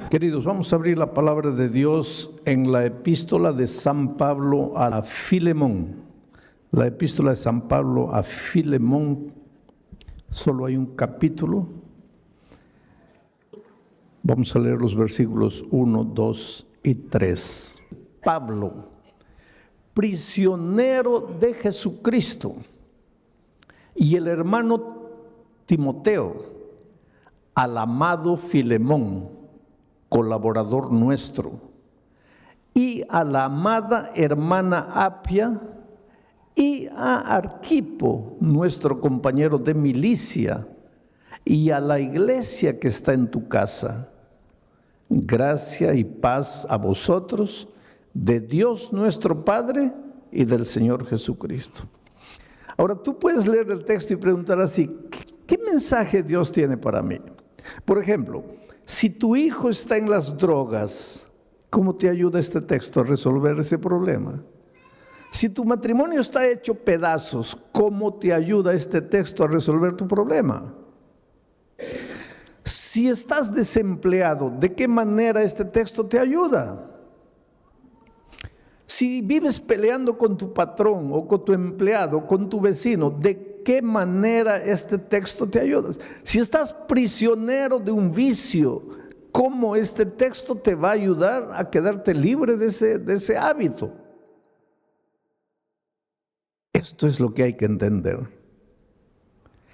Queridos, vamos a abrir la palabra de Dios en la epístola de San Pablo a Filemón. La epístola de San Pablo a Filemón, solo hay un capítulo. Vamos a leer los versículos 1, 2 y 3. Pablo, prisionero de Jesucristo, y el hermano Timoteo, al amado Filemón, colaborador nuestro, y a la amada hermana Apia, y a Arquipo, nuestro compañero de milicia, y a la iglesia que está en tu casa. Gracia y paz a vosotros, de Dios nuestro Padre y del Señor Jesucristo. Ahora tú puedes leer el texto y preguntar así, ¿qué mensaje Dios tiene para mí? Por ejemplo, si tu hijo está en las drogas, ¿cómo te ayuda este texto a resolver ese problema? Si tu matrimonio está hecho pedazos, ¿cómo te ayuda este texto a resolver tu problema? Si estás desempleado, ¿de qué manera este texto te ayuda? Si vives peleando con tu patrón o con tu empleado, con tu vecino, ¿de qué manera este texto te ayuda? Si estás prisionero de un vicio, ¿cómo este texto te va a ayudar a quedarte libre de ese hábito? Esto es lo que hay que entender.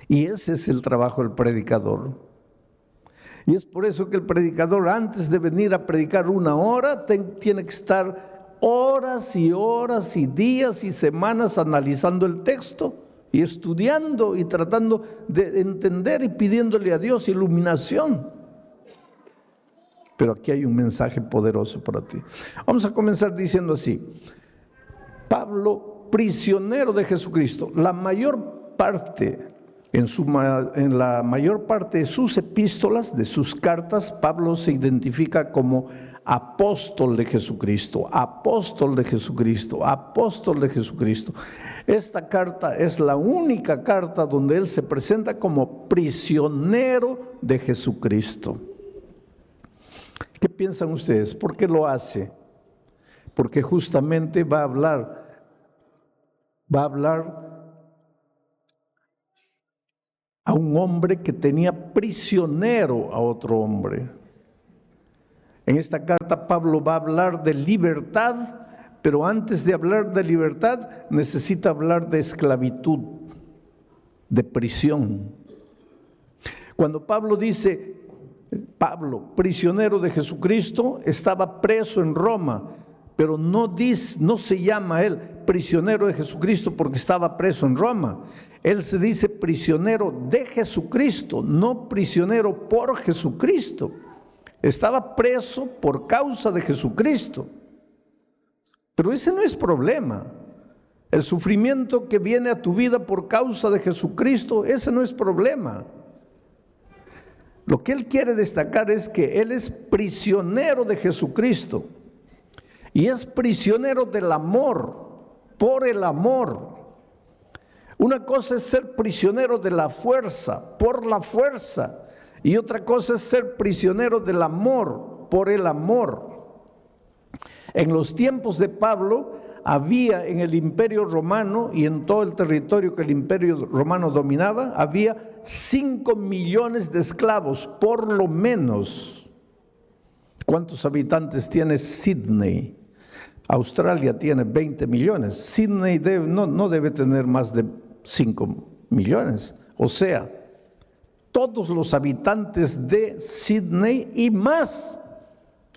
Y ese es el trabajo del predicador. Y es por eso que el predicador, antes de venir a predicar una hora, tiene que estar horas y horas y días y semanas analizando el texto y estudiando y tratando de entender y pidiéndole a Dios iluminación. Pero aquí hay un mensaje poderoso para ti. Vamos a comenzar diciendo así: Pablo, prisionero de Jesucristo. En la mayor parte de sus epístolas, de sus cartas, Pablo se identifica como apóstol de Jesucristo, apóstol de Jesucristo, apóstol de Jesucristo. Esta carta es la única carta donde él se presenta como prisionero de Jesucristo. ¿Qué piensan ustedes? ¿Por qué lo hace? Porque justamente va a hablar a un hombre que tenía prisionero a otro hombre. En esta carta Pablo va a hablar de libertad, pero antes de hablar de libertad necesita hablar de esclavitud, de prisión. Cuando Pablo dice, Pablo, prisionero de Jesucristo, estaba preso en Roma, pero no se llama él prisionero de Jesucristo porque estaba preso en Roma. Él se dice prisionero de Jesucristo, no prisionero por Jesucristo. Estaba preso por causa de Jesucristo. Pero ese no es problema. El sufrimiento que viene a tu vida por causa de Jesucristo, ese no es problema. Lo que él quiere destacar es que él es prisionero de Jesucristo. Y es prisionero del amor, por el amor. Una cosa es ser prisionero de la fuerza, por la fuerza. Y otra cosa es ser prisionero del amor, por el amor. En los tiempos de Pablo había en el Imperio Romano y en todo el territorio que el Imperio Romano dominaba, había 5 millones de esclavos, por lo menos. ¿Cuántos habitantes tiene Sydney? Australia tiene 20 millones. Sydney no debe tener más de 5 millones. O sea, todos los habitantes de Sydney y más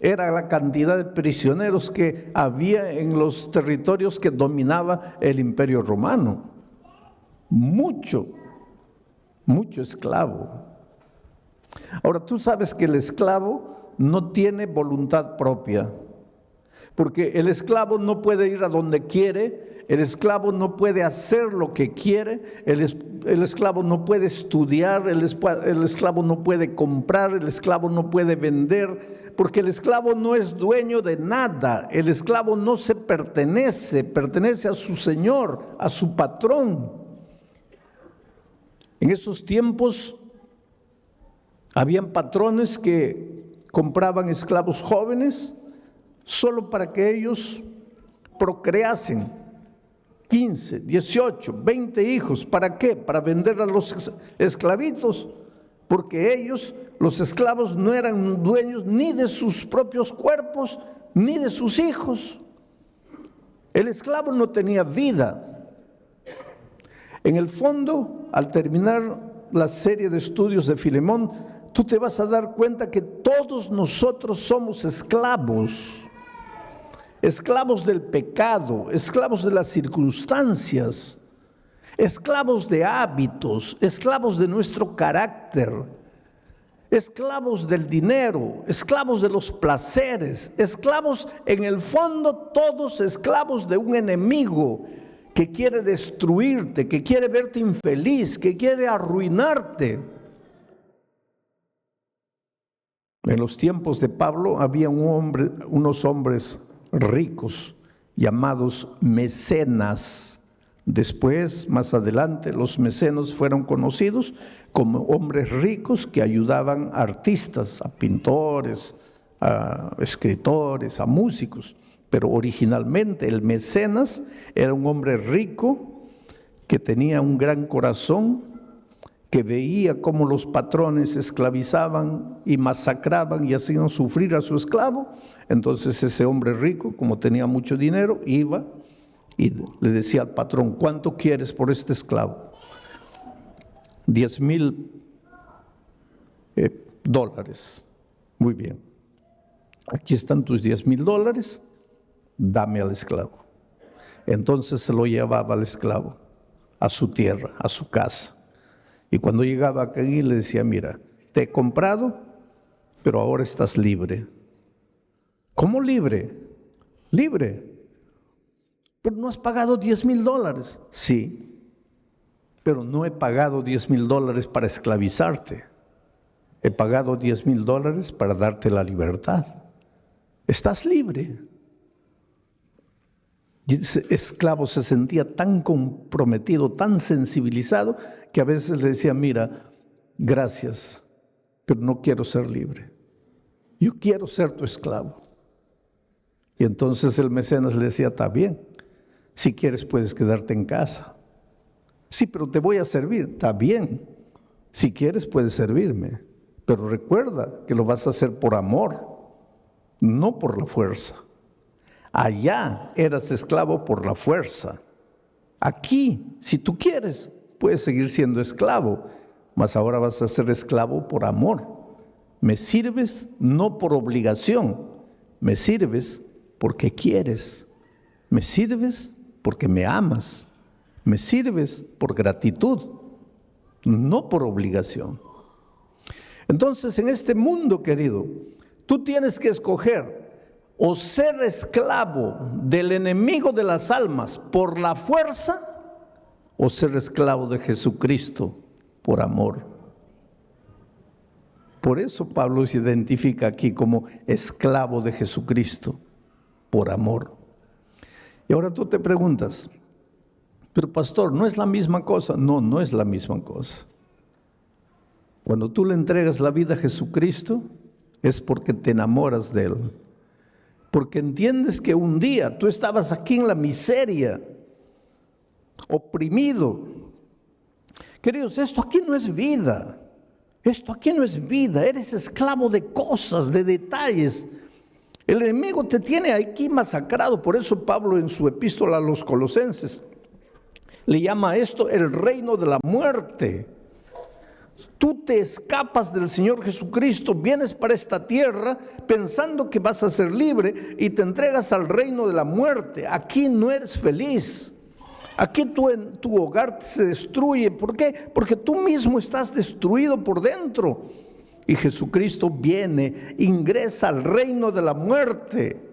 era la cantidad de prisioneros que había en los territorios que dominaba el Imperio Romano. Mucho esclavo. Ahora, tú sabes que el esclavo no tiene voluntad propia, porque el esclavo no puede ir a donde quiere, el esclavo no puede hacer lo que quiere, el esclavo no puede estudiar, el esclavo no puede comprar, el esclavo no puede vender, porque el esclavo no es dueño de nada, el esclavo no se pertenece a su señor, a su patrón. En esos tiempos habían patrones que compraban esclavos jóvenes solo para que ellos procreasen 15, 18, 20 hijos. ¿Para qué? Para vender a los esclavitos, porque ellos, los esclavos, no eran dueños ni de sus propios cuerpos, ni de sus hijos. El esclavo no tenía vida. En el fondo, al terminar la serie de estudios de Filemón, tú te vas a dar cuenta que todos nosotros somos esclavos. Esclavos del pecado, esclavos de las circunstancias, esclavos de hábitos, esclavos de nuestro carácter, esclavos del dinero, esclavos de los placeres, esclavos, en el fondo, todos esclavos de un enemigo que quiere destruirte, que quiere verte infeliz, que quiere arruinarte. En los tiempos de Pablo había unos hombres ricos llamados mecenas. Después, más adelante, los mecenas fueron conocidos como hombres ricos que ayudaban a artistas, a pintores, a escritores, a músicos. Pero originalmente el mecenas era un hombre rico que tenía un gran corazón, que veía cómo los patrones esclavizaban y masacraban y hacían sufrir a su esclavo. Entonces ese hombre rico, como tenía mucho dinero, iba y le decía al patrón: ¿cuánto quieres por este esclavo? 10,000 dólares. Muy bien. Aquí están tus 10,000 dólares, dame al esclavo. Entonces se lo llevaba al esclavo a su tierra, a su casa. Y cuando llegaba aquí le decía: mira, te he comprado, pero ahora estás libre. ¿Cómo libre? Libre. Pero no has pagado 10,000 dólares. Sí, pero no he pagado 10,000 dólares para esclavizarte. He pagado 10,000 dólares para darte la libertad. Estás libre. Y ese esclavo se sentía tan comprometido, tan sensibilizado, que a veces le decía: mira, gracias, pero no quiero ser libre. Yo quiero ser tu esclavo. Y entonces el mecenas le decía: está bien, si quieres puedes quedarte en casa. Sí, pero te voy a servir. Está bien, si quieres puedes servirme, pero recuerda que lo vas a hacer por amor, no por la fuerza. Allá eras esclavo por la fuerza. Aquí, si tú quieres, puedes seguir siendo esclavo, mas ahora vas a ser esclavo por amor. Me sirves no por obligación, me sirves porque quieres, me sirves porque me amas, me sirves por gratitud, no por obligación. Entonces, en este mundo, querido, tú tienes que escoger o ser esclavo del enemigo de las almas por la fuerza, o ser esclavo de Jesucristo por amor. Por eso Pablo se identifica aquí como esclavo de Jesucristo por amor. Y ahora tú te preguntas: pero pastor, ¿no es la misma cosa? No, no es la misma cosa. Cuando tú le entregas la vida a Jesucristo, es porque te enamoras de Él. Porque entiendes que un día tú estabas aquí en la miseria, oprimido. Queridos, esto aquí no es vida. Esto aquí no es vida. Eres esclavo de cosas, de detalles. El enemigo te tiene aquí masacrado. Por eso Pablo, en su epístola a los Colosenses, le llama a esto el reino de la muerte. Tú te escapas del Señor Jesucristo, vienes para esta tierra pensando que vas a ser libre y te entregas al reino de la muerte. Aquí no eres feliz. Aquí tu hogar se destruye. ¿Por qué? Porque tú mismo estás destruido por dentro. Y Jesucristo viene, ingresa al reino de la muerte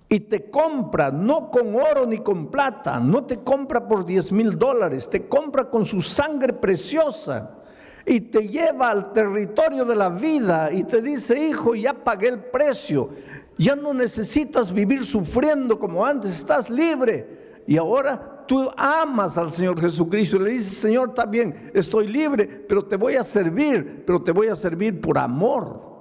y te compra, no con oro ni con plata, no te compra por 10,000 dólares, te compra con su sangre preciosa y te lleva al territorio de la vida y te dice: hijo, ya pagué el precio, ya no necesitas vivir sufriendo como antes, estás libre. Y ahora tú amas al Señor Jesucristo y le dices: Señor, está bien, estoy libre, pero te voy a servir por amor.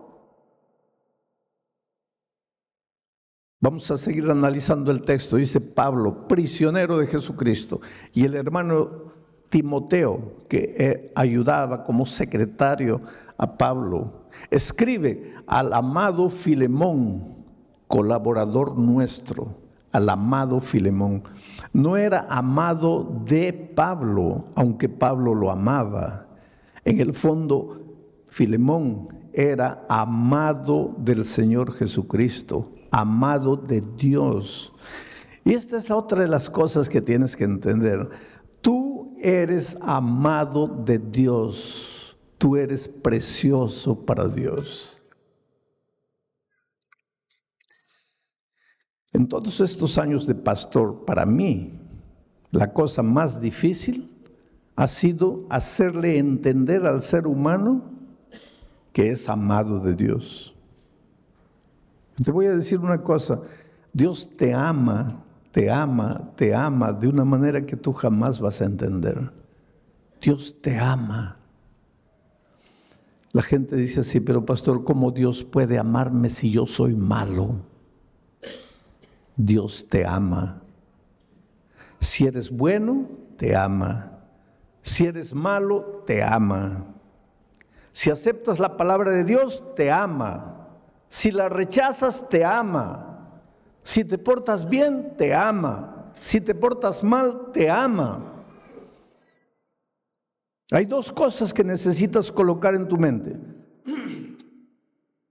Vamos a seguir analizando el texto. Dice Pablo, prisionero de Jesucristo, y el hermano Timoteo, que ayudaba como secretario a Pablo, escribe al amado Filemón, colaborador nuestro, al amado Filemón. No era amado de Pablo, aunque Pablo lo amaba. En el fondo, Filemón era amado del Señor Jesucristo, amado de Dios. Y esta es otra de las cosas que tienes que entender. Tú eres amado de Dios, tú eres precioso para Dios. En todos estos años de pastor, para mí, la cosa más difícil ha sido hacerle entender al ser humano que es amado de Dios. Te voy a decir una cosa, Dios te ama de una manera que tú jamás vas a entender. Dios te ama. La gente dice así, pero pastor, ¿cómo Dios puede amarme si yo soy malo? Dios te ama. Si eres bueno, te ama. Si eres malo, te ama. Si aceptas la palabra de Dios, te ama. Si la rechazas, te ama. Si te portas bien, te ama. Si te portas mal, te ama. Hay dos cosas que necesitas colocar en tu mente.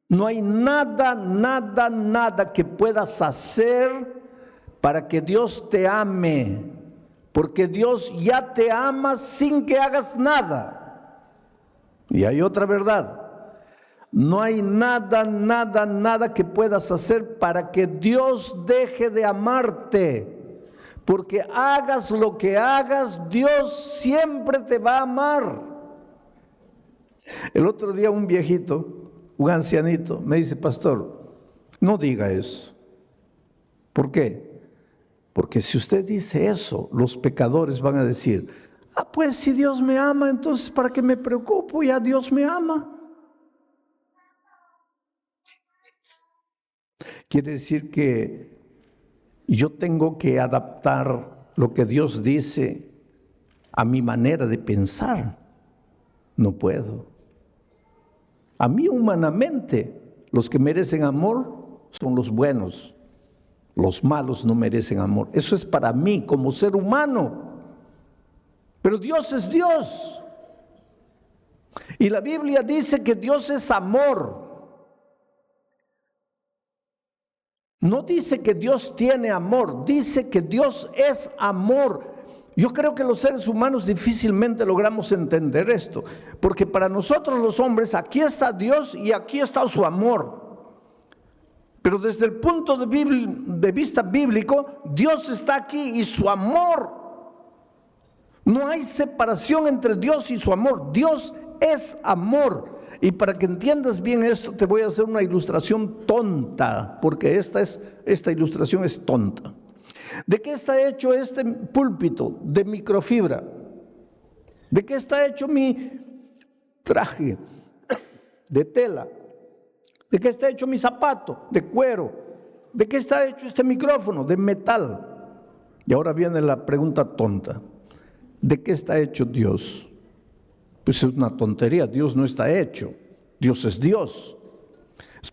No hay nada que puedas hacer para que Dios te ame, porque Dios ya te ama sin que hagas nada. Y hay otra verdad. No hay nada que puedas hacer para que Dios deje de amarte. Porque hagas lo que hagas, Dios siempre te va a amar. El otro día un viejito, un ancianito, me dice, pastor, no diga eso. ¿Por qué? Porque si usted dice eso, los pecadores van a decir, pues si Dios me ama, entonces ¿para qué me preocupo? Ya Dios me ama. Quiere decir que yo tengo que adaptar lo que Dios dice a mi manera de pensar. No puedo. A mí humanamente, los que merecen amor son los buenos. Los malos no merecen amor. Eso es para mí como ser humano. Pero Dios es Dios. Y la Biblia dice que Dios es amor. No dice que Dios tiene amor, dice que Dios es amor. Yo creo que los seres humanos difícilmente logramos entender esto, porque para nosotros los hombres aquí está Dios y aquí está su amor. Pero desde el punto de vista bíblico, Dios está aquí y su amor. No hay separación entre Dios y su amor. Dios es amor. Y para que entiendas bien esto, te voy a hacer una ilustración tonta, porque esta ilustración es tonta. ¿De qué está hecho este púlpito? De microfibra. ¿De qué está hecho mi traje? De tela. ¿De qué está hecho mi zapato? De cuero. ¿De qué está hecho este micrófono? De metal. Y ahora viene la pregunta tonta. ¿De qué está hecho Dios? Pues es una tontería, Dios no está hecho, Dios es Dios.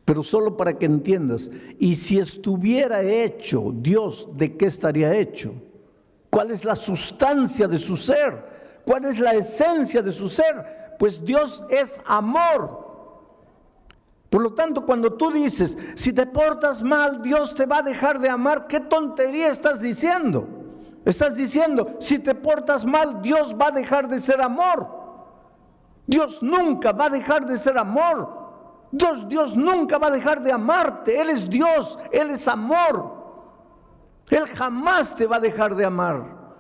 Pero solo para que entiendas, y si estuviera hecho Dios, ¿de qué estaría hecho? ¿Cuál es la sustancia de su ser? ¿Cuál es la esencia de su ser? Pues Dios es amor. Por lo tanto, cuando tú dices, si te portas mal, Dios te va a dejar de amar, ¿qué tontería estás diciendo? Estás diciendo, si te portas mal, Dios va a dejar de ser amor. Dios nunca va a dejar de ser amor. Dios nunca va a dejar de amarte. Él es Dios, Él es amor. Él jamás te va a dejar de amar.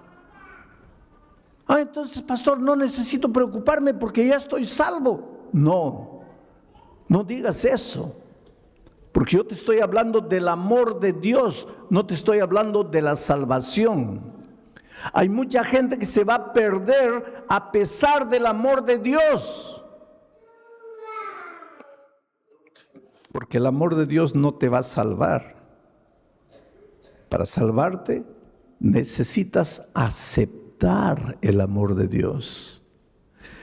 Entonces, pastor, no necesito preocuparme porque ya estoy salvo. No digas eso. Porque yo te estoy hablando del amor de Dios, no te estoy hablando de la salvación. Hay mucha gente que se va a perder a pesar del amor de Dios. Porque el amor de Dios no te va a salvar. Para salvarte necesitas aceptar el amor de Dios.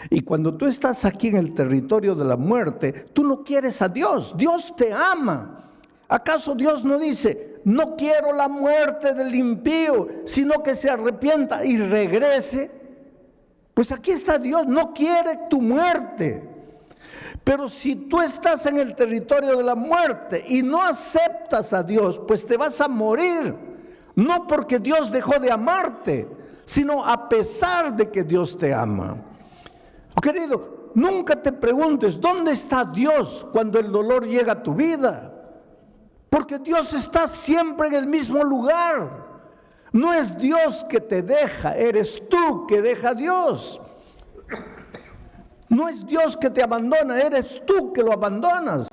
Y cuando tú estás aquí en el territorio de la muerte, tú no quieres a Dios. Dios te ama. ¿Acaso Dios no dice, no quiero la muerte del impío, sino que se arrepienta y regrese? Pues aquí está Dios, no quiere tu muerte. Pero si tú estás en el territorio de la muerte y no aceptas a Dios, pues te vas a morir. No porque Dios dejó de amarte, sino a pesar de que Dios te ama. Oh, querido, nunca te preguntes, ¿dónde está Dios cuando el dolor llega a tu vida? Porque Dios está siempre en el mismo lugar. No es Dios que te deja, eres tú que deja a Dios. No es Dios que te abandona, eres tú que lo abandonas.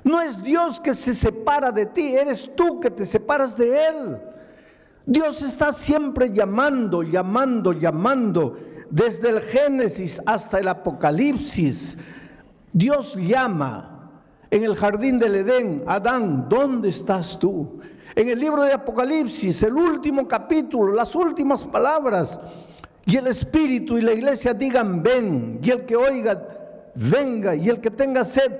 No es Dios que se separa de ti, eres tú que te separas de Él. Dios está siempre llamando, llamando, llamando. Desde el Génesis hasta el Apocalipsis, Dios llama. En el jardín del Edén, Adán, ¿dónde estás tú? En el libro de Apocalipsis, el último capítulo, las últimas palabras, y el Espíritu y la iglesia digan, ven, y el que oiga, venga, y el que tenga sed,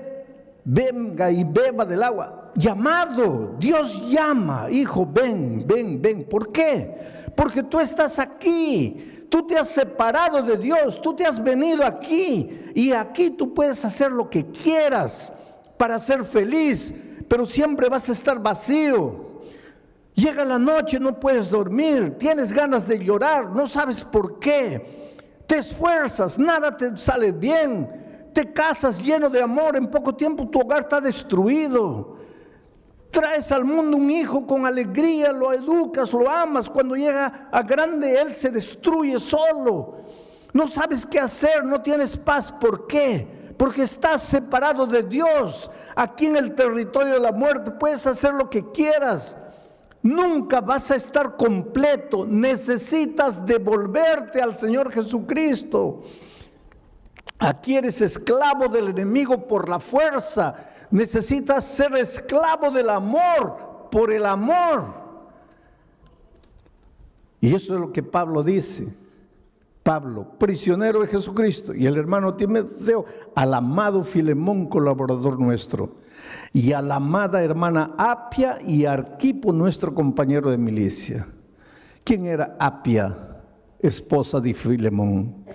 venga y beba del agua. Llamado, Dios llama, hijo, ven, ven, ven. ¿Por qué? Porque tú estás aquí, tú te has separado de Dios, tú te has venido aquí, y aquí tú puedes hacer lo que quieras para ser feliz, pero siempre vas a estar vacío. Llega la noche, no puedes dormir, tienes ganas de llorar, no sabes por qué. Te esfuerzas, nada te sale bien. Te casas lleno de amor, en poco tiempo tu hogar está destruido. Traes al mundo un hijo con alegría, lo educas, lo amas. Cuando llega a grande, él se destruye solo. No sabes qué hacer, no tienes paz. ¿Por qué? Porque estás separado de Dios. Aquí en el territorio de la muerte puedes hacer lo que quieras. Nunca vas a estar completo. Necesitas devolverte al Señor Jesucristo. Aquí eres esclavo del enemigo por la fuerza. Necesitas ser esclavo del amor por el amor. Y eso es lo que Pablo dice. Pablo, prisionero de Jesucristo, y el hermano Timoteo, al amado Filemón, colaborador nuestro, y a la amada hermana Apia y Arquipo, nuestro compañero de milicia. ¿Quién era Apia, esposa de Filemón?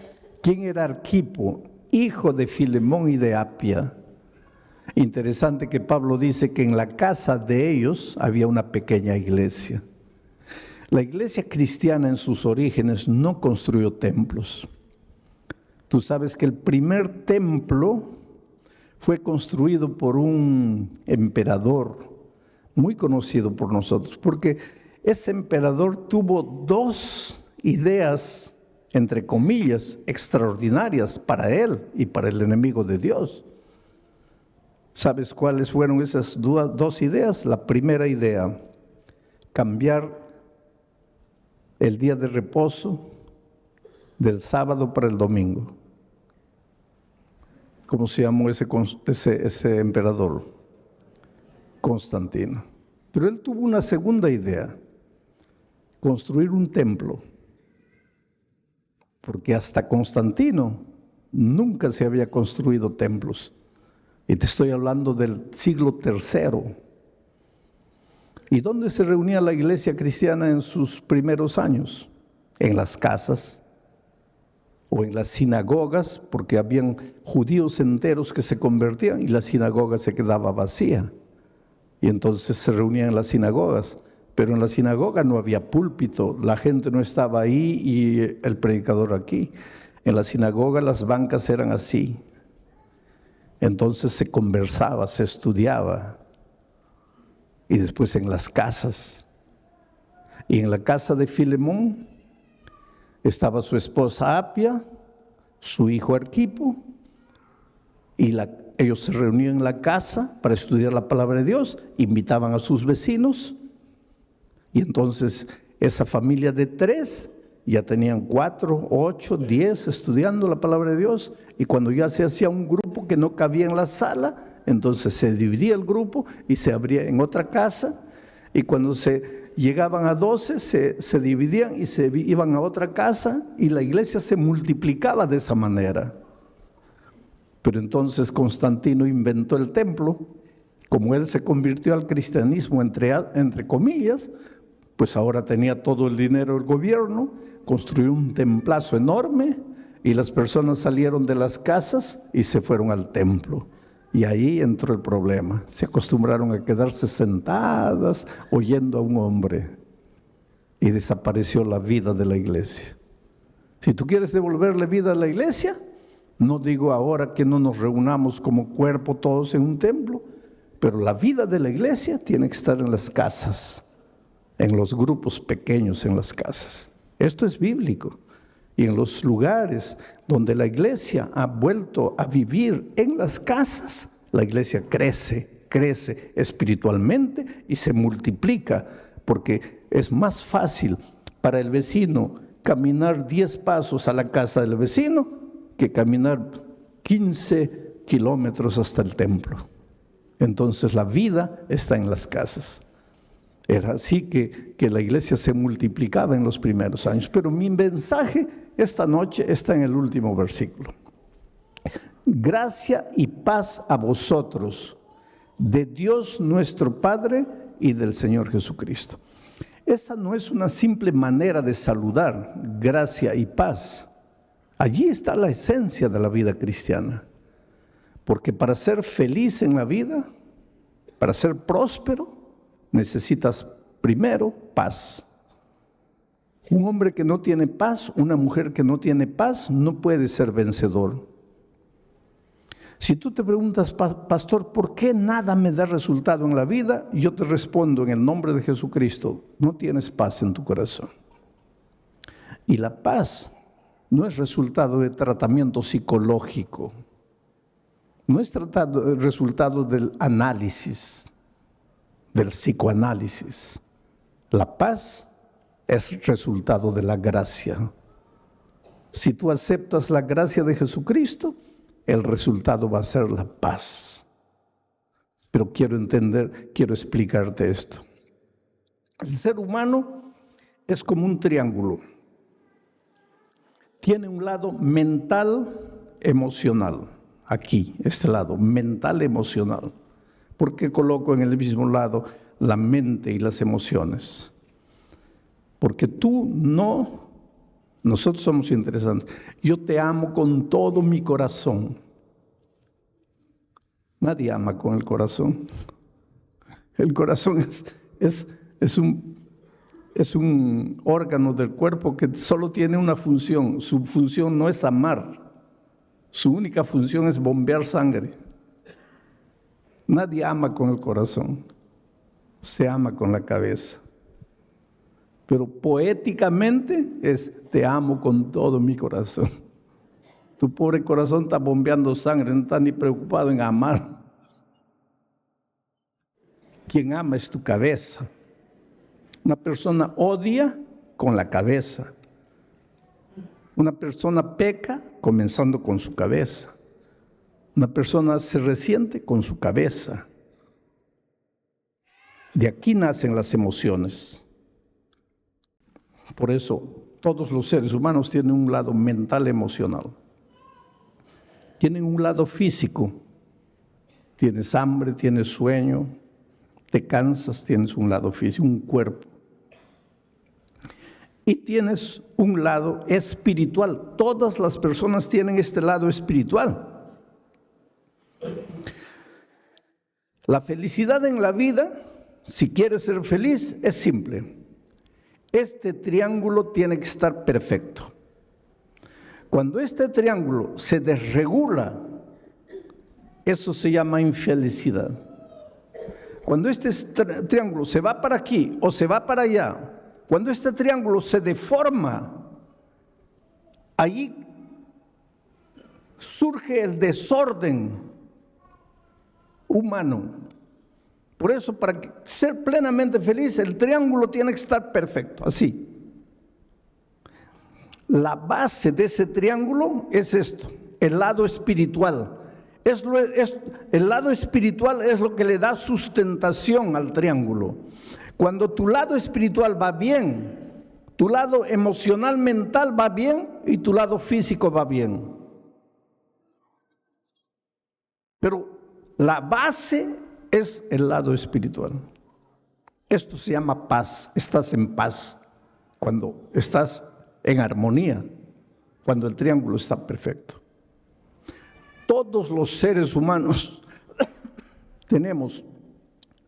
¿Quién era Arquipo, hijo de Filemón y de Apia? Interesante que Pablo dice que en la casa de ellos había una pequeña iglesia. La iglesia cristiana en sus orígenes no construyó templos. Tú sabes que el primer templo fue construido por un emperador muy conocido por nosotros, porque ese emperador tuvo dos ideas, entre comillas, extraordinarias para él y para el enemigo de Dios. ¿Sabes cuáles fueron esas dos ideas? La primera idea, cambiar el día de reposo del sábado para el domingo. ¿Cómo se llamó ese emperador? Constantino. Pero él tuvo una segunda idea, construir un templo, porque hasta Constantino nunca se había construido templos. Y te estoy hablando del siglo III. ¿Y dónde se reunía la iglesia cristiana en sus primeros años? En las casas o en las sinagogas, porque habían judíos enteros que se convertían y la sinagoga se quedaba vacía. Y entonces se reunían en las sinagogas. Pero en la sinagoga no había púlpito, la gente no estaba ahí y el predicador aquí. En la sinagoga las bancas eran así. Entonces se conversaba, se estudiaba. Y después en las casas. Y en la casa de Filemón estaba su esposa Apia, su hijo Arquipo, y ellos se reunían en la casa para estudiar la palabra de Dios, invitaban a sus vecinos, y entonces esa familia de 3 ya tenían 4, 8, 10 estudiando la palabra de Dios, y cuando ya se hacía un grupo que no cabía en la sala, entonces se dividía el grupo y se abría en otra casa, y cuando se llegaban a 12, se dividían y se iban a otra casa y la iglesia se multiplicaba de esa manera. Pero entonces Constantino inventó el templo. Como él se convirtió al cristianismo, entre comillas, pues ahora tenía todo el dinero del gobierno, construyó un templazo enorme y las personas salieron de las casas y se fueron al templo. Y ahí entró el problema. Se acostumbraron a quedarse sentadas oyendo a un hombre y desapareció la vida de la iglesia. Si tú quieres devolverle vida a la iglesia, no digo ahora que no nos reunamos como cuerpo todos en un templo, pero la vida de la iglesia tiene que estar en las casas, en los grupos pequeños en las casas. Esto es bíblico. Y en los lugares donde la iglesia ha vuelto a vivir en las casas, la iglesia crece espiritualmente y se multiplica, porque es más fácil para el vecino caminar 10 pasos a la casa del vecino que caminar 15 kilómetros hasta el templo. Entonces la vida está en las casas. Era así que la iglesia se multiplicaba en los primeros años. Pero mi mensaje esta noche está en el último versículo. Gracia y paz a vosotros, de Dios nuestro Padre y del Señor Jesucristo. Esa no es una simple manera de saludar, gracia y paz. Allí está la esencia de la vida cristiana. Porque para ser feliz en la vida, para ser próspero, necesitas primero paz. Un hombre que no tiene paz, una mujer que no tiene paz, no puede ser vencedor. Si tú te preguntas, pastor, ¿por qué nada me da resultado en la vida? Yo te respondo en el nombre de Jesucristo, no tienes paz en tu corazón. Y la paz no es resultado de tratamiento psicológico. No es resultado del análisis, del psicoanálisis. La paz es resultado de la gracia. Si tú aceptas la gracia de Jesucristo, el resultado va a ser la paz. Pero quiero explicarte esto. El ser humano es como un triángulo. Tiene un lado mental, emocional. Aquí, este lado, mental, emocional. ¿Por qué coloco en el mismo lado la mente y las emociones? Porque nosotros somos interesantes. Yo te amo con todo mi corazón. Nadie ama con el corazón. El corazón es un órgano del cuerpo que solo tiene una función. Su función no es amar. Su única función es bombear sangre. Nadie ama con el corazón. Se ama con la cabeza. Pero poéticamente es, te amo con todo mi corazón. Tu pobre corazón está bombeando sangre, no está ni preocupado en amar. Quien ama es tu cabeza. Una persona odia con la cabeza. Una persona peca comenzando con su cabeza. Una persona se resiente con su cabeza. De aquí nacen las emociones. Por eso todos los seres humanos tienen un lado mental, emocional. Tienen un lado físico. Tienes hambre, tienes sueño, te cansas, tienes un lado físico, un cuerpo. Y tienes un lado espiritual. Todas las personas tienen este lado espiritual. La felicidad en la vida, si quieres ser feliz, es simple. Este triángulo tiene que estar perfecto. Cuando este triángulo se desregula, eso se llama infelicidad. Cuando este triángulo se va para aquí o se va para allá, cuando este triángulo se deforma, allí surge el desorden humano. Por eso, para ser plenamente feliz, el triángulo tiene que estar perfecto, así. La base de ese triángulo es esto, el lado espiritual. El lado espiritual es lo que le da sustentación al triángulo. Cuando tu lado espiritual va bien, tu lado emocional, mental va bien y tu lado físico va bien. Pero la base es el lado espiritual. Esto se llama paz. Estás en paz cuando estás en armonía, cuando el triángulo está perfecto. Todos los seres humanos tenemos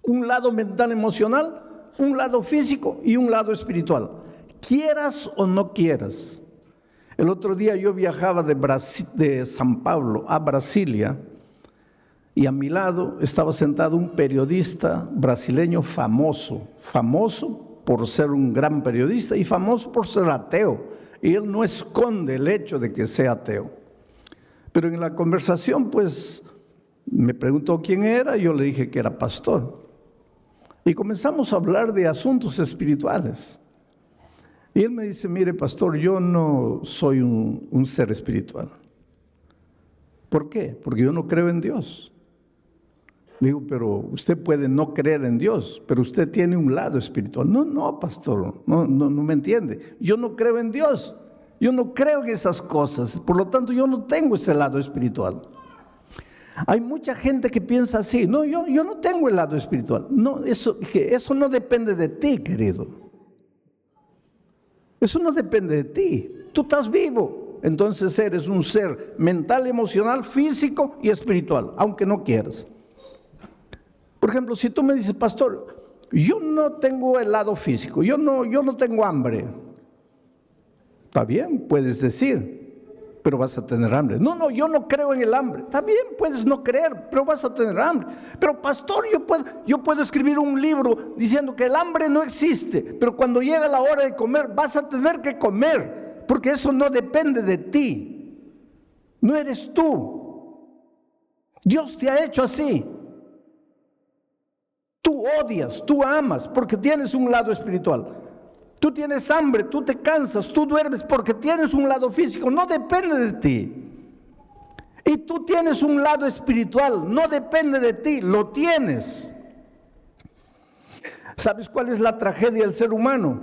un lado mental emocional, un lado físico y un lado espiritual. Quieras o no quieras. El otro día yo viajaba de San Pablo a Brasilia y a mi lado estaba sentado un periodista brasileño famoso por ser un gran periodista y famoso por ser ateo. Y él no esconde el hecho de que sea ateo. Pero en la conversación, pues, me preguntó quién era, y yo le dije que era pastor. Y comenzamos a hablar de asuntos espirituales. Y él me dice, mire, pastor, yo no soy un ser espiritual. ¿Por qué? Porque yo no creo en Dios. Le digo, pero usted puede no creer en Dios, pero usted tiene un lado espiritual. No, pastor, no me entiende. Yo no creo en Dios. Yo no creo en esas cosas. Por lo tanto, yo no tengo ese lado espiritual. Hay mucha gente que piensa así. No, yo no tengo el lado espiritual. No, eso no depende de ti, querido. Eso no depende de ti. Tú estás vivo. Entonces eres un ser mental, emocional, físico y espiritual, aunque no quieras. Por ejemplo, si tú me dices, pastor, yo no tengo el lado físico, yo no tengo hambre. Está bien, puedes decir, pero vas a tener hambre. No, yo no creo en el hambre. Está bien, puedes no creer, pero vas a tener hambre. Pero pastor, yo puedo escribir un libro diciendo que el hambre no existe, pero cuando llega la hora de comer, vas a tener que comer, porque eso no depende de ti. No eres tú. Dios te ha hecho así. Tú odias, tú amas, porque tienes un lado espiritual. Tú tienes hambre, tú te cansas, tú duermes, porque tienes un lado físico, no depende de ti. Y tú tienes un lado espiritual, no depende de ti, lo tienes. ¿Sabes cuál es la tragedia del ser humano?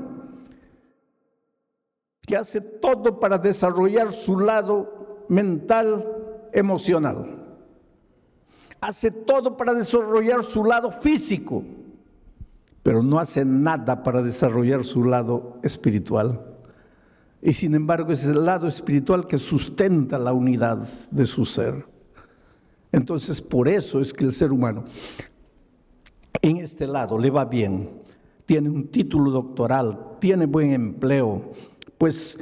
Que hace todo para desarrollar su lado mental, emocional. Hace todo para desarrollar su lado físico, pero no hace nada para desarrollar su lado espiritual. Y sin embargo es el lado espiritual que sustenta la unidad de su ser. Entonces por eso es que el ser humano en este lado le va bien, tiene un título doctoral, tiene buen empleo, pues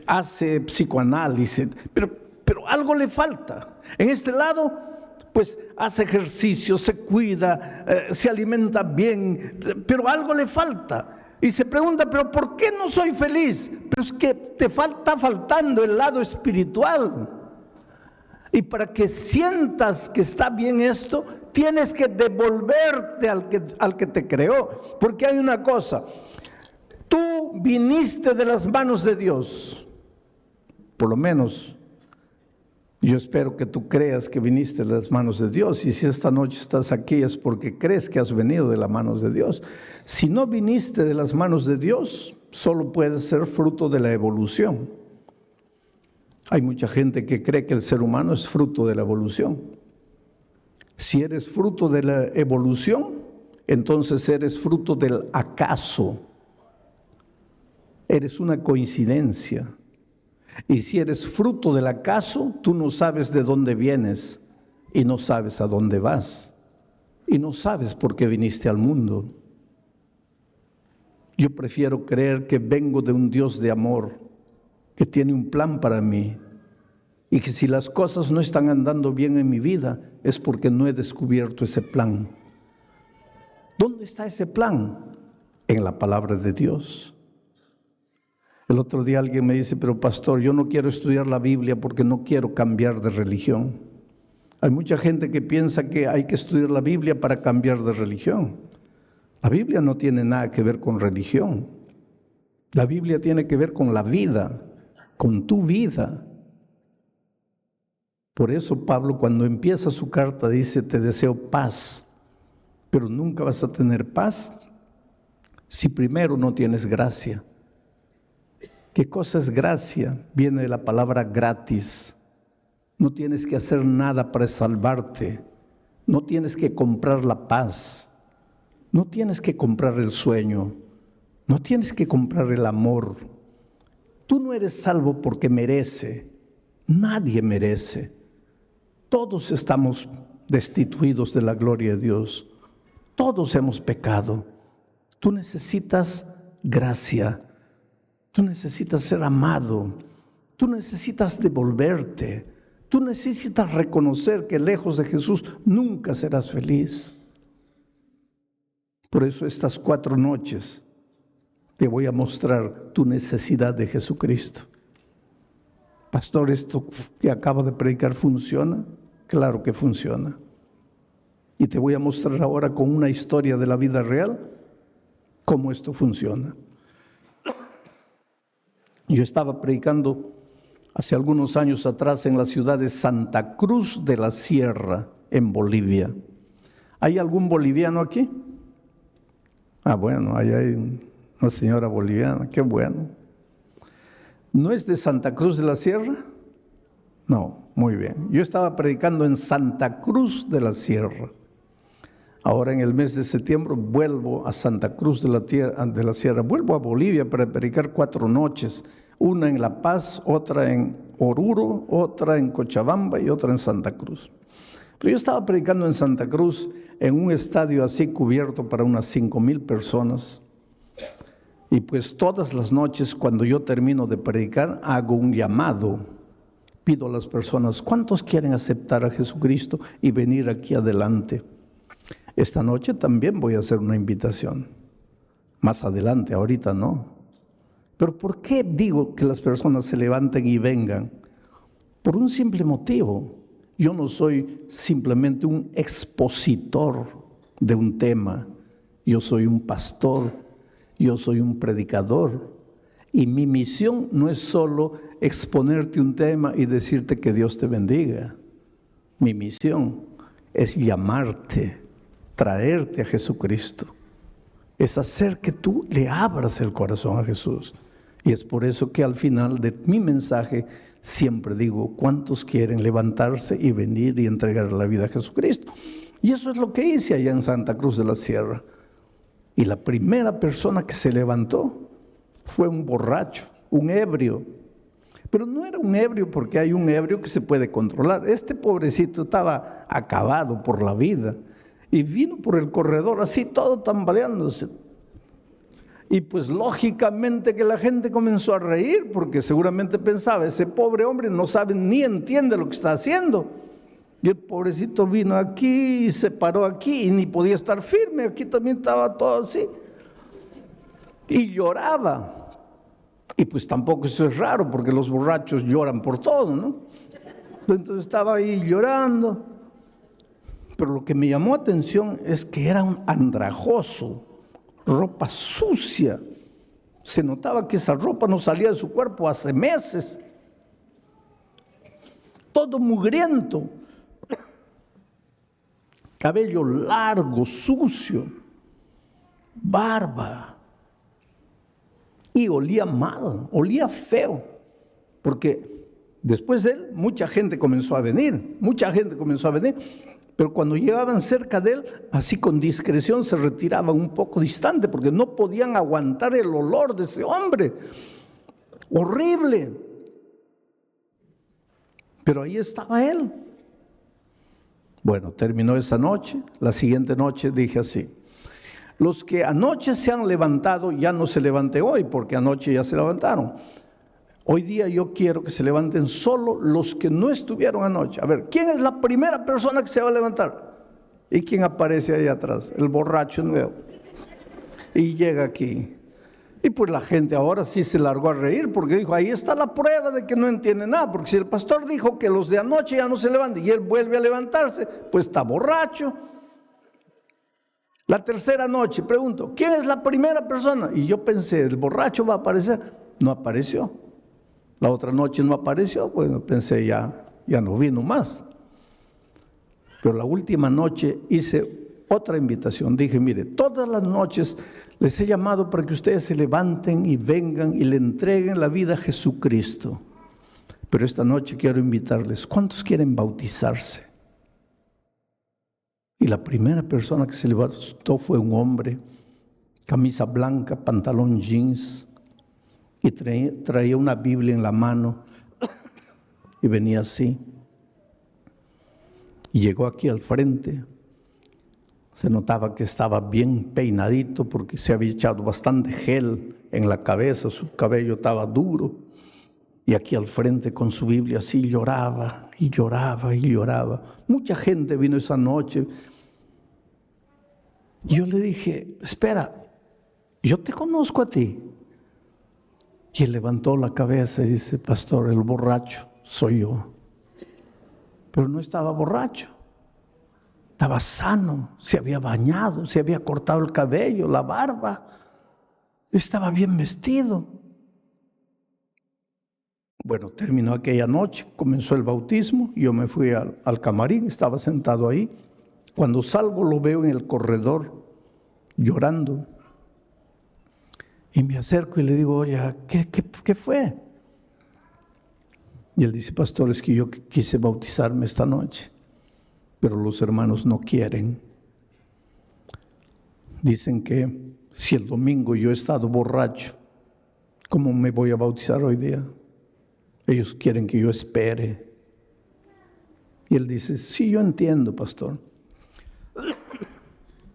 hace psicoanálisis, pero algo le falta. En este lado pues hace ejercicio, se cuida, se alimenta bien, pero algo le falta. Y se pregunta, ¿pero por qué no soy feliz? Pero es que te está faltando el lado espiritual. Y para que sientas que está bien esto, tienes que devolverte al que te creó. Porque hay una cosa, tú viniste de las manos de Dios, por lo menos. Yo espero que tú creas que viniste de las manos de Dios, y si esta noche estás aquí es porque crees que has venido de las manos de Dios. Si no viniste de las manos de Dios, solo puedes ser fruto de la evolución. Hay mucha gente que cree que el ser humano es fruto de la evolución. Si eres fruto de la evolución, entonces eres fruto del acaso. Eres una coincidencia. Y si eres fruto del acaso, tú no sabes de dónde vienes y no sabes a dónde vas y no sabes por qué viniste al mundo. Yo prefiero creer que vengo de un Dios de amor, que tiene un plan para mí, y que si las cosas no están andando bien en mi vida es porque no he descubierto ese plan. ¿Dónde está ese plan? En la palabra de Dios. El otro día alguien me dice, pero pastor, yo no quiero estudiar la Biblia porque no quiero cambiar de religión. Hay mucha gente que piensa que hay que estudiar la Biblia para cambiar de religión. La Biblia no tiene nada que ver con religión. La Biblia tiene que ver con la vida, con tu vida. Por eso Pablo, cuando empieza su carta, dice, te deseo paz, pero nunca vas a tener paz si primero no tienes gracia? ¿Qué cosa es gracia? Viene de la palabra gratis. No tienes que hacer nada para salvarte. No tienes que comprar la paz. No tienes que comprar el sueño. No tienes que comprar el amor. Tú no eres salvo porque merece. Nadie merece. Todos estamos destituidos de la gloria de Dios. Todos hemos pecado. Tú necesitas gracia. Tú necesitas ser amado. Tú necesitas devolverte. Tú necesitas reconocer que lejos de Jesús nunca serás feliz. Por eso estas 4 noches te voy a mostrar tu necesidad de Jesucristo. Pastor, ¿esto que acabo de predicar funciona? Claro que funciona. Y te voy a mostrar ahora con una historia de la vida real cómo esto funciona. Yo estaba predicando hace algunos años atrás en la ciudad de Santa Cruz de la Sierra, en Bolivia. ¿Hay algún boliviano aquí? Bueno, ahí hay una señora boliviana, qué bueno. ¿No es de Santa Cruz de la Sierra? No, muy bien. Yo estaba predicando en Santa Cruz de la Sierra. Ahora en el mes de septiembre vuelvo a Santa Cruz de la Sierra, vuelvo a Bolivia para predicar 4 noches, una en La Paz, otra en Oruro, otra en Cochabamba y otra en Santa Cruz. Pero yo estaba predicando en Santa Cruz en un estadio así cubierto para unas 5,000 personas. Y pues todas las noches cuando yo termino de predicar hago un llamado. Pido a las personas, ¿cuántos quieren aceptar a Jesucristo y venir aquí adelante? Esta noche también voy a hacer una invitación. Más adelante, ahorita no. Pero ¿por qué digo que las personas se levanten y vengan? Por un simple motivo. Yo no soy simplemente un expositor de un tema. Yo soy un pastor, yo soy un predicador. Y mi misión no es solo exponerte un tema y decirte que Dios te bendiga. Mi misión es llamarte, traerte a Jesucristo. Es hacer que tú le abras el corazón a Jesús. Y es por eso que al final de mi mensaje siempre digo, ¿cuántos quieren levantarse y venir y entregar la vida a Jesucristo? Y eso es lo que hice allá en Santa Cruz de la Sierra. Y la primera persona que se levantó fue un borracho, un ebrio. Pero no era un ebrio porque hay un ebrio que se puede controlar. Este pobrecito estaba acabado por la vida y vino por el corredor así todo tambaleándose. Y pues lógicamente que la gente comenzó a reír porque seguramente pensaba, ese pobre hombre no sabe ni entiende lo que está haciendo. Y el pobrecito vino aquí y se paró aquí y ni podía estar firme, aquí también estaba todo así. Y lloraba. Y pues tampoco eso es raro porque los borrachos lloran por todo, ¿no? Entonces estaba ahí llorando. Pero lo que me llamó atención es que era un andrajoso, ropa sucia. Se notaba que esa ropa no salía de su cuerpo hace meses. Todo mugriento. Cabello largo, sucio. Barba. Y olía mal, olía feo. Porque después de él, mucha gente comenzó a venir. Pero cuando llegaban cerca de él, así con discreción se retiraban un poco distante porque no podían aguantar el olor de ese hombre. Horrible. Pero ahí estaba él. Bueno, terminó esa noche. La siguiente noche dije así: los que anoche se han levantado ya no se levanten hoy porque anoche ya se levantaron. Hoy día yo quiero que se levanten solo los que no estuvieron anoche. A ver, ¿quién es la primera persona que se va a levantar? ¿Y quién aparece ahí atrás? El borracho nuevo. Y llega aquí. Y pues la gente ahora sí se largó a reír porque dijo, ahí está la prueba de que no entiende nada. Porque si el pastor dijo que los de anoche ya no se levantan y él vuelve a levantarse, pues está borracho. La tercera noche, pregunto, ¿quién es la primera persona? Y yo pensé, ¿el borracho va a aparecer? No apareció. La otra noche no apareció, bueno, pensé ya no vino más. Pero la última noche hice otra invitación. Dije, mire, todas las noches les he llamado para que ustedes se levanten y vengan y le entreguen la vida a Jesucristo. Pero esta noche quiero invitarles, ¿cuántos quieren bautizarse? Y la primera persona que se levantó fue un hombre, camisa blanca, pantalón jeans, y traía una Biblia en la mano y venía así. Y llegó aquí al frente. Se notaba que estaba bien peinadito porque se había echado bastante gel en la cabeza, su cabello estaba duro. Y aquí al frente con su Biblia así lloraba y lloraba y lloraba. Mucha gente vino esa noche. Y yo le dije, espera, yo te conozco a ti. Y él levantó la cabeza y dice, pastor, el borracho soy yo. Pero no estaba borracho. Estaba sano, se había bañado, se había cortado el cabello, la barba. Estaba bien vestido. Bueno, terminó aquella noche, comenzó el bautismo, yo me fui al camarín, estaba sentado ahí. Cuando salgo lo veo en el corredor, llorando. Y me acerco y le digo, oye, ¿qué fue? Y él dice, pastor, es que yo quise bautizarme esta noche, pero los hermanos no quieren. Dicen que si el domingo yo he estado borracho, ¿cómo me voy a bautizar hoy día? Ellos quieren que yo espere. Y él dice, sí, yo entiendo, pastor.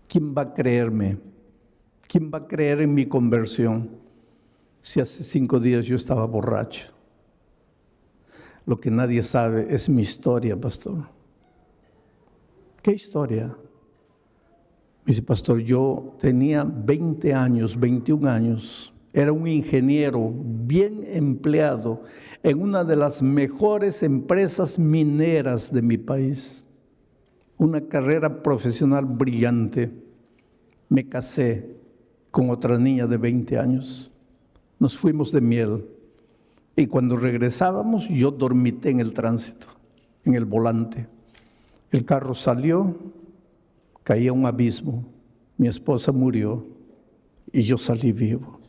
¿Quién va a creerme? ¿Quién va a creer en mi conversión si hace 5 días yo estaba borracho? Lo que nadie sabe es mi historia, pastor. ¿Qué historia? Me dice, pastor, yo tenía 20 años, 21 años. Era un ingeniero bien empleado en una de las mejores empresas mineras de mi país. Una carrera profesional brillante. Me casé con otra niña de 20 años. Nos fuimos de miel. Y cuando regresábamos, yo dormité en el tránsito, en el volante. El carro salió, caí a un abismo. Mi esposa murió y yo salí vivo.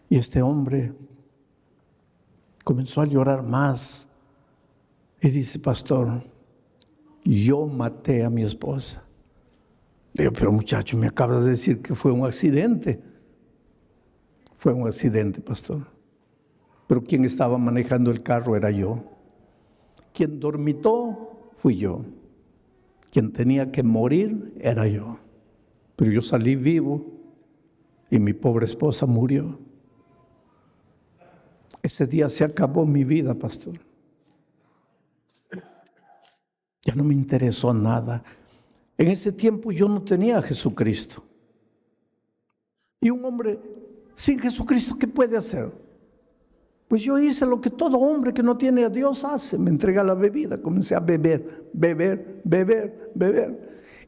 Y este hombre comenzó a llorar más y dice, pastor, yo maté a mi esposa. Le digo, pero muchacho, me acabas de decir que fue un accidente. Fue un accidente, pastor. Pero quien estaba manejando el carro era yo. Quien dormitó fui yo. Quien tenía que morir era yo. Pero yo salí vivo y mi pobre esposa murió. Ese día se acabó mi vida, pastor. Ya no me interesó nada. En ese tiempo yo no tenía a Jesucristo. Y un hombre sin Jesucristo, ¿qué puede hacer? Pues yo hice lo que todo hombre que no tiene a Dios hace. Me entregué a la bebida, comencé a beber.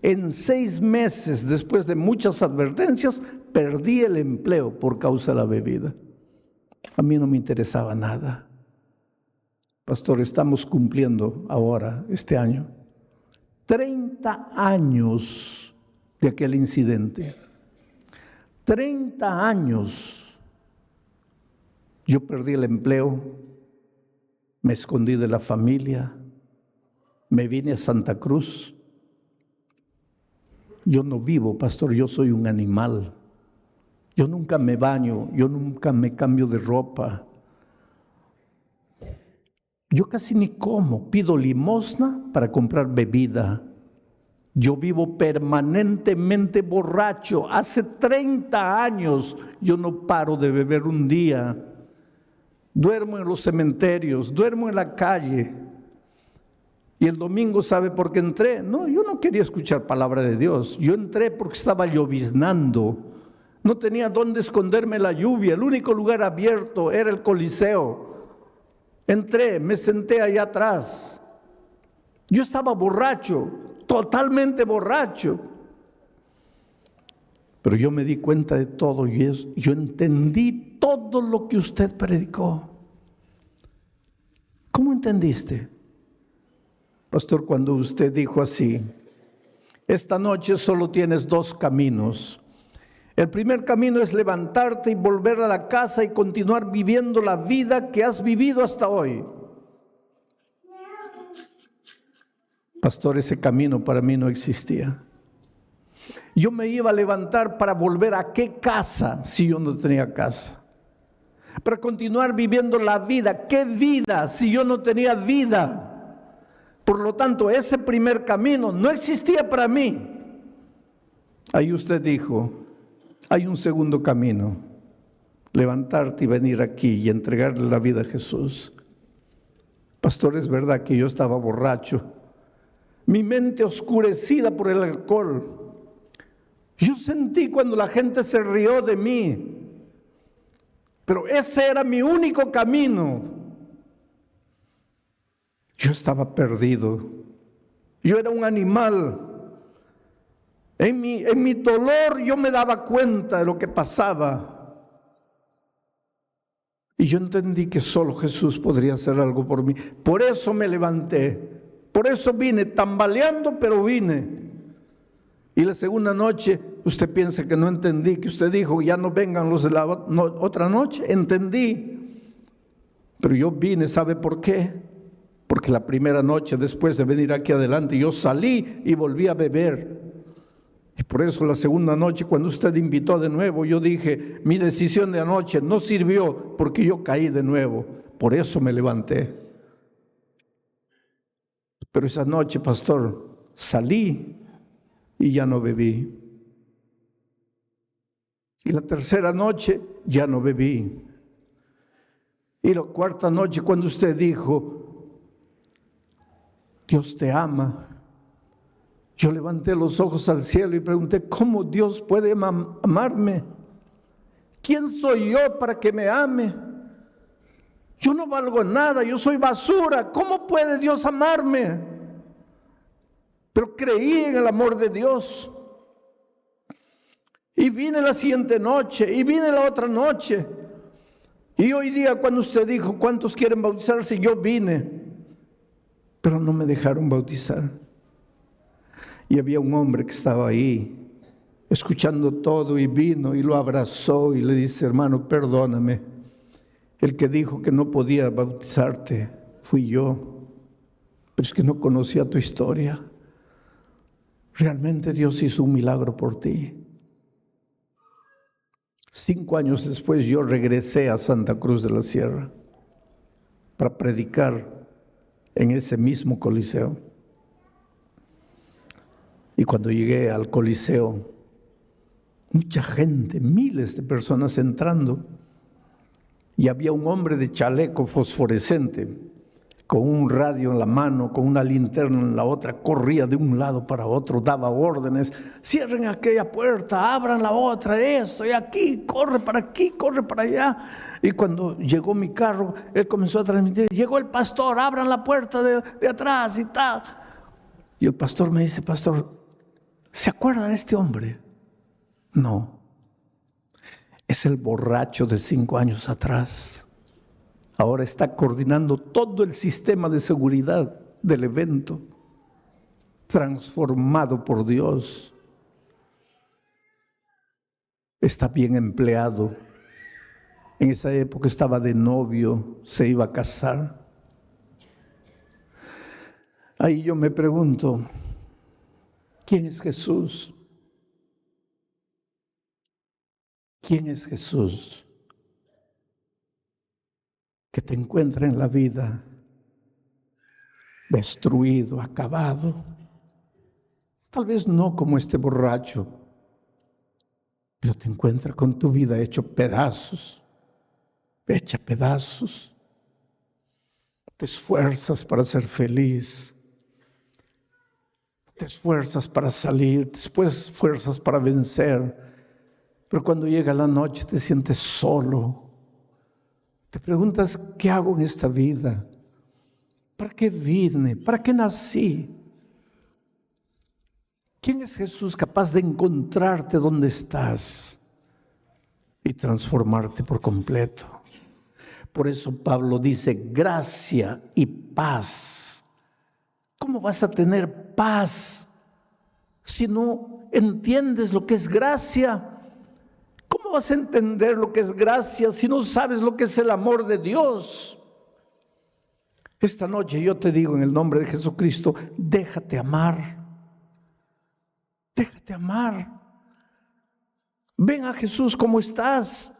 En 6 meses, después de muchas advertencias, perdí el empleo por causa de la bebida. A mí no me interesaba nada. Pastor, estamos cumpliendo ahora, este año, 30 años de aquel incidente. 30 años. Yo perdí el empleo, me escondí de la familia, me vine a Santa Cruz. Yo no vivo, pastor, yo soy un animal. Yo nunca me baño, yo nunca me cambio de ropa. Yo casi ni como, pido limosna para comprar bebida. Yo vivo permanentemente borracho. Hace 30 años yo no paro de beber un día. Duermo en los cementerios, duermo en la calle. Y el domingo, ¿sabe por qué entré? No, yo no quería escuchar palabra de Dios. Yo entré porque estaba lloviznando. No tenía dónde esconderme la lluvia. El único lugar abierto era el Coliseo. Entré, me senté allá atrás. Yo estaba borracho, totalmente borracho. Pero yo me di cuenta de todo y yo entendí todo lo que usted predicó. ¿Cómo entendiste? Pastor, cuando usted dijo así, Esta noche solo tienes dos caminos. El primer camino es levantarte y volver a la casa y continuar viviendo la vida que has vivido hasta hoy. Pastor, ese camino para mí no existía. Yo me iba a levantar para volver a qué casa si yo no tenía casa. Para continuar viviendo la vida. ¿Qué vida si yo no tenía vida? Por lo tanto, ese primer camino no existía para mí. Ahí usted dijo, hay un segundo camino. Levantarte y venir aquí y entregarle la vida a Jesús. Pastor, es verdad que yo estaba borracho. Mi mente oscurecida por el alcohol. Yo sentí cuando la gente se rió de mí. Pero ese era mi único camino. Yo estaba perdido. Yo era un animal. En mi dolor yo me daba cuenta de lo que pasaba. Y yo entendí que solo Jesús podría hacer algo por mí. Por eso me levanté. Por eso vine, tambaleando, pero vine. Y la segunda noche, usted piensa que no entendí, que usted dijo, ya no vengan los de la otra noche. Entendí. Pero yo vine, ¿sabe por qué? Porque la primera noche, después de venir aquí adelante, yo salí y volví a beber. Y por eso la segunda noche, cuando usted invitó de nuevo, yo dije, mi decisión de anoche no sirvió porque yo caí de nuevo. Por eso me levanté. Pero esa noche, pastor, salí y ya no bebí. Y la tercera noche ya no bebí. Y la cuarta noche, cuando usted dijo, Dios te ama, yo levanté los ojos al cielo y pregunté, ¿cómo Dios puede amarme? ¿Quién soy yo para que me ame? Yo no valgo nada, yo soy basura. ¿Cómo puede Dios amarme? Pero creí en el amor de Dios. Y vine la siguiente noche, y vine la otra noche. Y hoy día cuando usted dijo, ¿cuántos quieren bautizarse? Yo vine, pero no me dejaron bautizar. Y había un hombre que estaba ahí, escuchando todo, y vino y lo abrazó y le dice, hermano, perdóname. El que dijo que no podía bautizarte fui yo, pero es que no conocía tu historia. Realmente Dios hizo un milagro por ti. 5 años después yo regresé a Santa Cruz de la Sierra para predicar en ese mismo coliseo. Y cuando llegué al coliseo, mucha gente, miles de personas entrando, y había un hombre de chaleco fosforescente, con un radio en la mano, con una linterna en la otra, corría de un lado para otro, daba órdenes, cierren aquella puerta, abran la otra, eso, y aquí, corre para allá. Y cuando llegó mi carro, él comenzó a transmitir, llegó el pastor, abran la puerta de atrás y tal. Y el pastor me dice, pastor, ¿se acuerda de este hombre? No, es el borracho de 5 años atrás. Ahora está coordinando todo el sistema de seguridad del evento, transformado por Dios. Está bien empleado. En esa época estaba de novio, se iba a casar. Ahí yo me pregunto, ¿quién es Jesús? ¿Quién es Jesús? Que te encuentra en la vida destruido, acabado. Tal vez no como este borracho, pero te encuentra con tu vida hecha pedazos. Te esfuerzas para ser feliz. Te esfuerzas para salir, después esfuerzas para vencer. Pero cuando llega la noche te sientes solo. Te preguntas, ¿qué hago en esta vida? ¿Para qué vine? ¿Para qué nací? ¿Quién es Jesús capaz de encontrarte donde estás y transformarte por completo? Por eso Pablo dice, gracia y paz. ¿Cómo vas a tener paz Si no entiendes lo que es gracia, ¿cómo vas a entender lo que es gracia si no sabes lo que es el amor de Dios? Esta noche yo te digo en el nombre de Jesucristo, déjate amar. Déjate amar. Ven a Jesús como estás.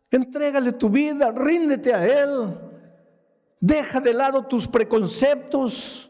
Entrégale tu vida, ríndete a Él. Deja de lado tus preconceptos.